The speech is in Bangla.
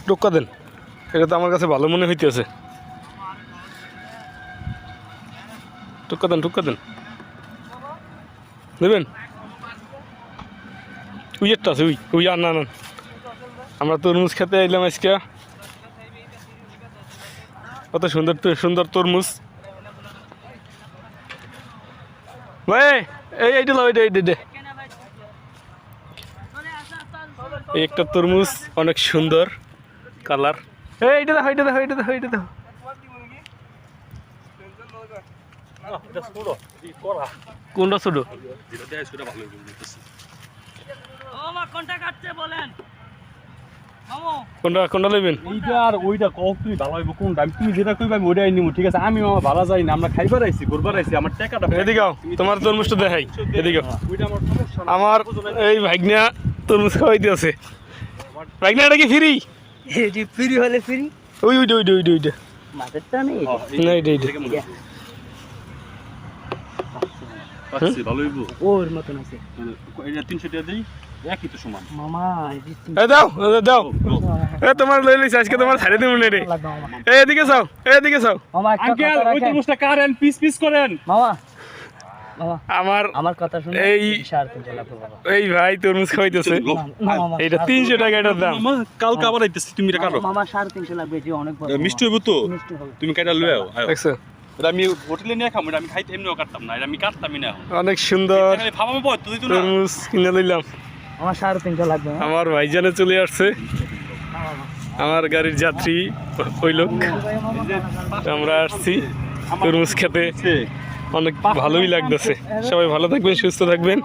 টোক্কা দেন, এটা তো আমার কাছে ভালো মনে হইতেছে। টোক্কা দেন, টোক্কা দেন, দেবেন। ওই একটা আছে, ওই আর না, আমরা তরমুজ খেতে এলাম আজকে। কত সুন্দর সুন্দর তরমুজ ভাই। এইটা লাও, এইটা এই একটা তরমুজ, অনেক সুন্দর কালার। এইটা দেখো, এইটা দেখো, এইটা দেখো, এইটা দেখো। কোনটা ছোট? কোনটা নেবেন? এইটা আর ওইটা কও তুই ভালো হইব কোনটা? তুমি যেটা কইবা আমি ওইটাই নিমু, ঠিক আছে? আমি মামা ভালো যাই না, আমরা খাইবার আইছি, ঘুরবার আইছি, আমার টাকাটা এদিকে আও, তোমার তরমুজটা দেখাই। এদিকে আও। ওইটা আমার সমস্যা না। আমার এই ভাগ্না তরমুজ খাওয়াইতে আছে। ভাগ্না এটা কি ফ্রি? এটি ফ্রি হলে ফ্রি, ওইটা মাছেরটা নেই। না, এইটা পাচ্ছি ভালো হইব। ওর মতন আছে এটা 300 টাকা দেই, একই তো সমান। মামা। দাও তোমার লই লইছি আজকে, তোমার ছাড়ে দিব না রে। এদিকে যাও, এদিকে যাও। মামা একটা আঙ্কেল কথা ওই রাখেন। তরমুজটা কারেন, পিস পিস করেন। মামা মামা আমার কথা শুনে এই 3.5 লাগবে বাবা। এই ভাই তরমুজ খাওয়াইতেছে। না মামা, এটা 300 টাকা এটার দাম। মামা কালকে আবার আইতেছি, তুমি এটা কাটো। মামা 350 লাগবে, যে অনেক বড়। মিষ্টি হইব তো, মিষ্টি হবে। তুমি কাটা লই আও। দেখছো এটা আমি হোটেলে নিয়ে খাবো, এটা আমি খাইতে এমনিও কাটতাম না, এটা আমি কাটতামই না। অনেক সুন্দর খালি ভাবাবো বল তুই তো না। তরমুজ কিনে লইলাম। আমার 350 লাগবে। আমার ভাইজানে চলে আসছে, আমার গাড়ির যাত্রী ওই লোক। আমরা আসছি তরমুজ খেতে, অনেক ভালোই লাগতেছে। সবাই ভালো থাকবেন, সুস্থ থাকবেন।